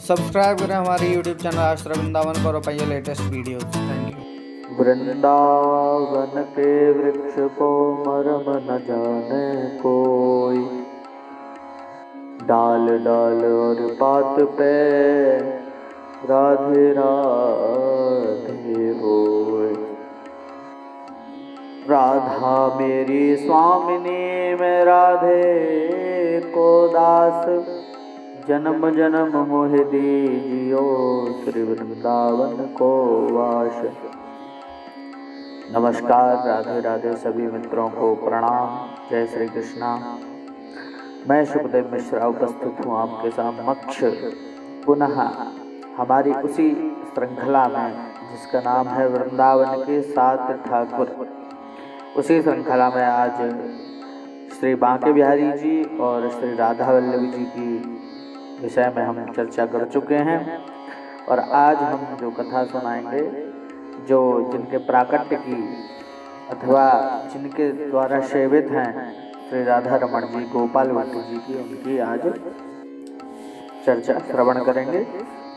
Subscribe करें हमारे YouTube channel आश्रय वृंदावन को और पाइए latest videos. Thank you. Vrindavan के वृक्ष को मरम न जाने कोई, डाल डाल और पात पे राधे राधे होय। राधा मेरी स्वामिनी मैं राधे को दास, जन्म जन्म मोह दीजियो श्री वृंदावन को वास। नमस्कार, राधे राधे सभी मित्रों को प्रणाम। जय श्री कृष्णा। मैं सुखदेव मिश्रा उपस्थित हूँ आपके समक्ष पुनः हमारी उसी श्रृंखला में जिसका नाम है वृंदावन के 7 ठाकुर। उसी श्रृंखला में आज श्री बांके बिहारी जी और श्री राधा वल्लभ जी की विषय में हम चर्चा कर चुके हैं और आज हम जो कथा सुनाएंगे, जो जिनके प्राकट्य की अथवा जिनके द्वारा सेवित हैं श्री राधा रमण जी, गोपाल भट्ट जी की, उनकी आज चर्चा श्रवण करेंगे।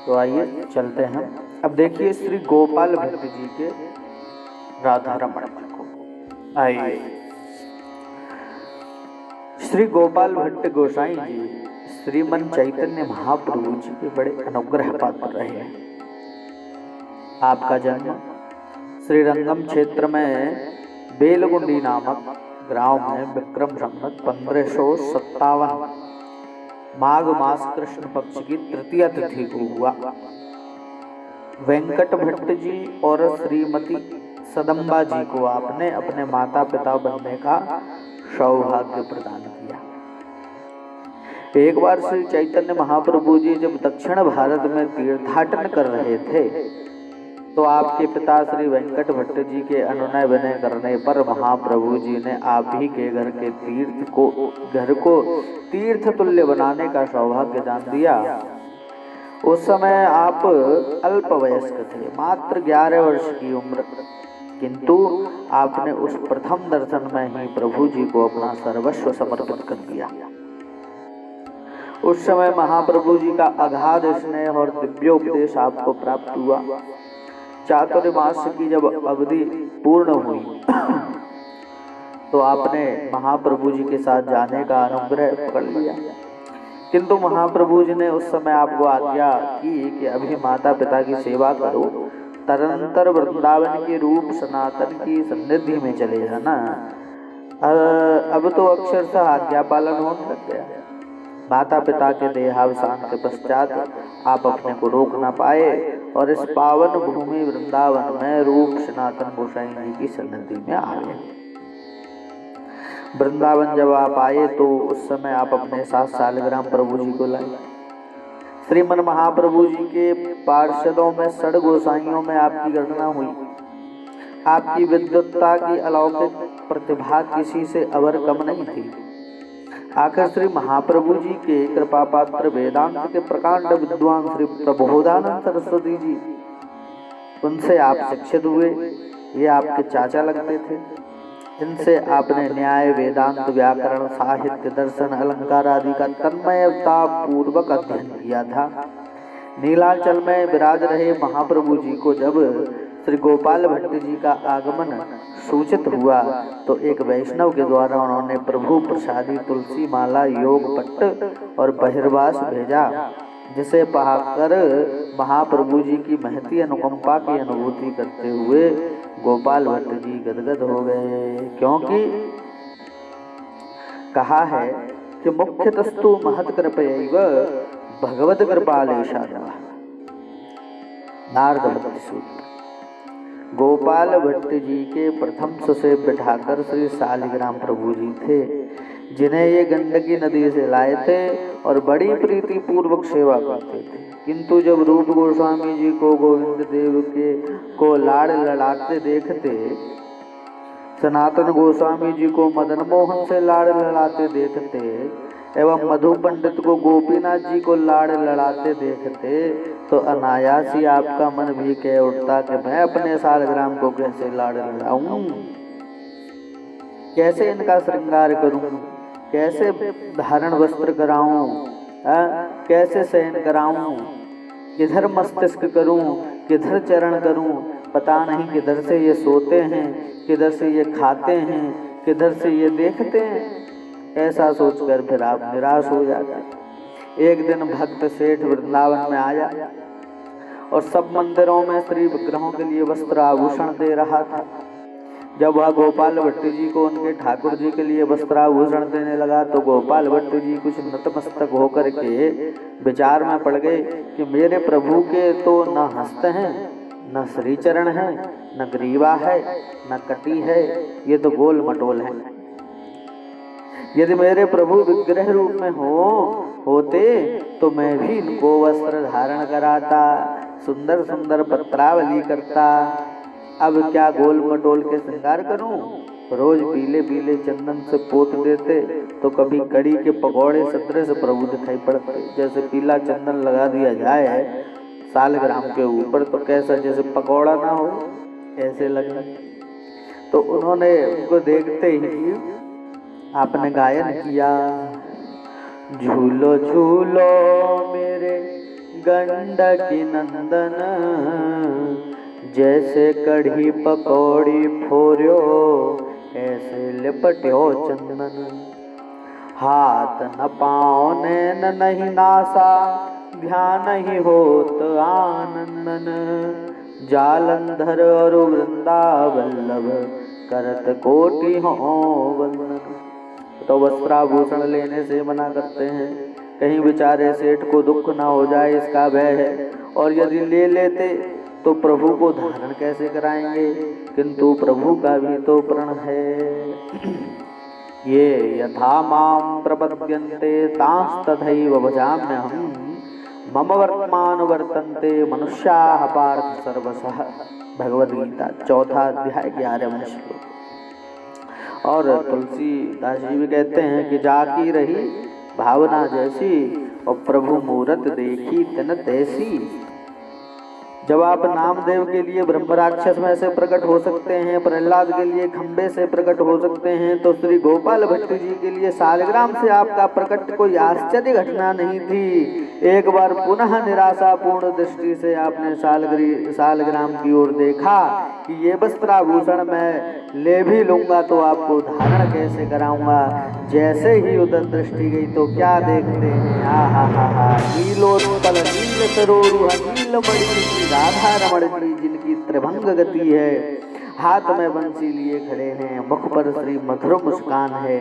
तो आइए चलते हैं। अब देखिए श्री गोपाल भट्ट जी के राधा रमण जी को। आइए, श्री गोपाल भट्ट गोसाई जी श्रीमन चैतन्य महाप्रभु जी के बड़े अनुग्रह पात्र रहे हैं। आपका जन्म श्रीरंगम क्षेत्र में बेलगुंडी नामक गांव में विक्रम संवत 1557 माघ मास कृष्ण पक्ष की तृतीय तिथि को हुआ। वेंकट भट्ट जी और श्रीमती सदम्बा जी को आपने अपने माता पिता बनने का सौभाग्य प्रदान किया। एक बार श्री चैतन्य महाप्रभु जी जब दक्षिण भारत में तीर्थाटन कर रहे थे तो आपके पिता श्री वेंकट भट्ट जी के अनुनय विनय करने पर महाप्रभु जी ने आप ही के घर को तीर्थ तुल्य बनाने का सौभाग्य दान दिया। उस समय आप अल्पवयस्क थे, मात्र 11 वर्ष की उम्र, किंतु आपने उस प्रथम दर्शन में ही प्रभु जी को अपना सर्वस्व समर्पित कर दिया। उस समय महाप्रभु जी का अगाध स्नेह और दिव्योपदेश आपको प्राप्त हुआ। चातुर्मास की जब अवधि पूर्ण हुई तो आपने महाप्रभु जी के साथ जाने का अनुग्रह पकड़ लिया, किंतु महाप्रभु जी ने उस समय आपको आज्ञा की कि अभी माता पिता की सेवा करो, तदनंतर वृंदावन के रूप सनातन की सन्निधि में चले जाना। अब तो अक्षरशः आज्ञा पालन होने लग गया। माता पिता के देहावसान के पश्चात आप अपने को रोक ना पाए और इस पावन भूमि वृंदावन में रूप सनातन गोसाई जी की सन्निधि में आ गए। वृंदावन जब आप आए तो उस समय आप अपने साथ सालग्राम प्रभु जी को लाए। श्रीमन महाप्रभु जी के पार्षदों में 6 गोसाइयों में आपकी गणना हुई। आपकी विद्वत्ता की अलौकिक प्रतिभा किसी से अवर कम नहीं थी। आखिर श्री महाप्रभु जी के कृपा पात्र वेदांत के प्रकांड विद्वान श्री प्रबोधानंद सरस्वती जी, उनसे आप शिक्षित हुए। ये आपके चाचा लगते थे। इनसे आपने न्याय, वेदांत, व्याकरण, साहित्य, दर्शन, अलंकार आदि का तन्मयता पूर्वक अध्ययन किया था। नीलाचल में विराज रहे महाप्रभु जी को जब श्री गोपाल भट्ट जी का आगमन सूचित हुआ तो एक वैष्णव के द्वारा उन्होंने प्रभु प्रसादी तुलसी माला, योग पट्ट और बहिर्वास भेजा, जिसे पाकर महाप्रभु जी की महती अनुकंपा की अनुभूति करते हुए गोपाल भट्ट जी गदगद हो गए, क्योंकि कहा है कि मुख्यतस्तु महत् कृपयैव भगवत कृपालेशाय। नारद भट्ट सूत्र। गोपाल भट्ट जी के प्रथम सुसे बिठाकर श्री सालिग्राम प्रभु जी थे, जिन्हें ये गंडकी नदी से लाए थे और बड़ी प्रीति पूर्वक सेवा करते थे। किंतु जब रूप गोस्वामी जी को गोविंद देव को लाड़ लड़ाते देखते, सनातन गोस्वामी जी को मदन मोहन से लाड़ लड़ाते देखते एवं मधु पंडित को गोपीनाथ जी को लाड़ लड़ाते देखते तो अनायास ही आपका मन भी कह उठता कि मैं अपने सालग्राम को कैसे लाड़ लड़ाऊं, कैसे इनका श्रृंगार करूं, कैसे धारण वस्त्र कराऊं, कैसे शयन कराऊं, किधर मस्तिष्क करूं, किधर चरण करूं, पता नहीं किधर से ये सोते हैं, किधर से ये खाते हैं, किधर से ये देखते हैं। ऐसा सोचकर फिर आप निराश हो जाते हैं। एक दिन भक्त सेठ वृंदावन में आया और सब मंदिरों में श्री विग्रहों के लिए वस्त्र आभूषण दे रहा था। जब वह गोपाल भट्ट जी को उनके ठाकुर जी के लिए वस्त्राभूषण देने लगा तो गोपाल भट्ट जी कुछ नतमस्तक होकर के विचार में पड़ गए कि मेरे प्रभु के तो न हस्त हैं, न श्रीचरण है, न ग्रीवा है, न कटी है, ये तो गोल मटोल है। यदि मेरे प्रभु विग्रह रूप में होते तो मैं भी इनको वस्त्र धारण कराता, सुंदर सुंदर पत्रावली करता। अब क्या गोल मटोल के श्रृंगार करूं? रोज पीले पीले चंदन से पोत देते तो कभी कड़ी के पकौड़े सदृश प्रभु दिखाई पड़ते। जैसे पीला चंदन लगा दिया जाए सालग्राम के ऊपर तो कैसा जैसे पकौड़ा ना हो ऐसे लगे। तो उन्होंने उनको देखते ही आपने गायन किया, झूलो झूलो मेरे गंडकी नंदन, जैसे कढ़ी पकौड़ी फोर्यो ऐसे लिपट्यो चंदन। हाथ न पाँव नैन नहीं नासा, ध्यान ही होत आनंदन, जालंधर और वृंदावल्लभ करत कोटि हो वंदन। तो वस्त्राभूषण लेने से मना करते हैं, कहीं बेचारे सेठ को दुख ना हो जाए इसका भय है। और यदि ले लेते तो प्रभु को धारण कैसे कराएंगे, किंतु प्रभु का भी तो प्रण है। ये यथा माम प्रपद्यन्ते तांस तथैव भजाम्यहम्, मम वर्तमान वर्तन्ते मनुष्याः पार्थ सर्वशः। भगवद गीता 4 अध्याय 11वां श्लोक। और तुलसीदास जी भी कहते हैं कि जाकी रही भावना जैसी, और प्रभु मूरत देखी तिन तैसी। जब आप नामदेव के लिए ब्रह्म राक्षस में से प्रकट हो सकते हैं, प्रहलाद के लिए खंबे से प्रकट हो सकते हैं, तो श्री गोपाल भट्ट जी के लिए सालग्राम से आपका प्रकट कोई आश्चर्य घटना नहीं थी। एक बार पुनः निराशापूर्ण दृष्टि से आपने सालग्राम की ओर देखा कि ये वस्त्राभूषण मैं ले भी लूंगा तो आपको धारण कैसे कराऊंगा। जैसे ही उधर दृष्टि गई तो क्या देखते हैं, हा नीलोत्पल नील सरोरुह नीलमणि राधा रमण जी, जिनकी त्रिभंग गति है, हाथ में बंसी लिए खड़े हैं, मुख पर श्री मधुर मुस्कान है,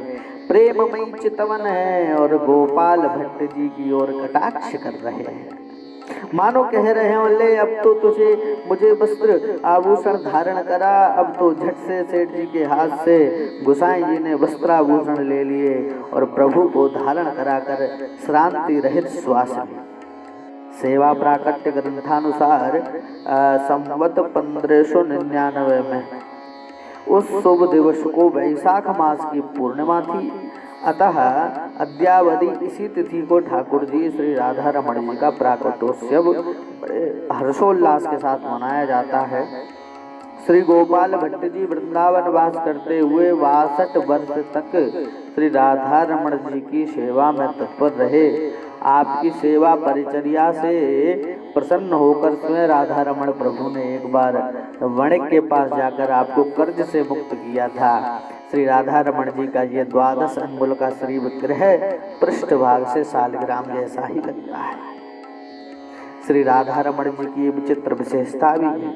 प्रेममयी चितवन है और गोपाल भट्ट जी की ओर कटाक्ष कर रहे हैं। मानो कह रहे हैं, ले अब तो तुझे मुझे वस्त्र आभूषण धारण करा। अब तो झट से सेठ जी के हाथ से गोसाई जी ने वस्त्राभूषण ले लिए और प्रभु को धारण कराकर श्रांति रहित श्वास में। सेवा प्राकट्य ग्रंथानुसार संवत 1599 में उस शुभ दिवस को वैशाख मास की पूर्णिमा थी। अतः अद्यावधि इसी तिथि को ठाकुर जी श्री राधा रमण जी का प्राकटोत्सव बड़े हर्षोल्लास के साथ मनाया जाता है। श्री गोपाल भट्ट जी वृंदावन वास करते हुए 62 वर्ष तक श्री राधा रमण जी की सेवा में तत्पर रहे। आपकी सेवा परिचर्या से प्रसन्न होकर स्वयं राधा रमण प्रभु ने एक बार वणिक के पास जाकर आपको कर्ज से मुक्त किया था। श्री राधा रमण जी का ये 12 अंगुल का श्री विग्रह पृष्ठभाग से सालग्राम जैसा ही लगता है। श्री राधा रमण जी की विचित्र विशेषता भी है।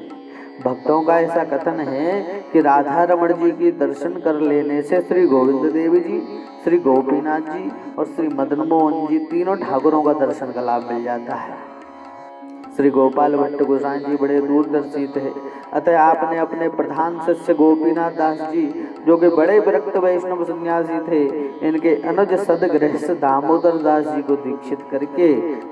भक्तों का ऐसा कथन है कि राधा रमण जी की दर्शन कर लेने से श्री गोविंद देव जी, श्री गोपीनाथ जी और श्री मदन मोहन जी तीनों ठाकुरों का दर्शन का लाभ मिल जाता है। श्री गोपाल भट्ट गोसाई जी बड़े दूरदर्शी थे। अतः आपने अपने प्रधान शिष्य गोपीनाथ दास जी, जो कि बड़े विरक्त वैष्णव सन्यासी थे, इनके अनुज सदगृहस्थ दामोदर दास जी को दीक्षित करके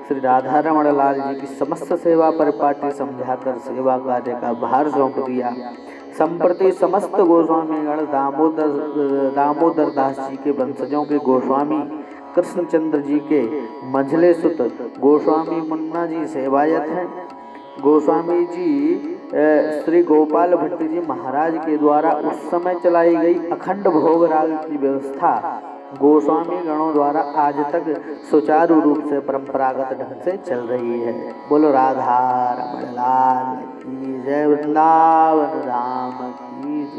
श्री राधा रमण लाल जी की समस्त सेवा परिपाटी समझाकर सेवा कार्य का भार सौंप दिया। संप्रति समस्त गोस्वामीगण दामोदर दास जी के वंशजों के गोस्वामी कृष्णचंद्र जी के मंझले सुत गोस्वामी मुन्ना जी सेवायत हैं। गोस्वामी जी श्री गोपाल भट्ट जी महाराज के द्वारा उस समय चलाई गई अखंड भोग राग की व्यवस्था गोस्वामी गणों द्वारा आज तक सुचारू रूप से परंपरागत ढंग से चल रही है। बोलो राधा रमण लाल की जय, वृंदावन धाम की जय।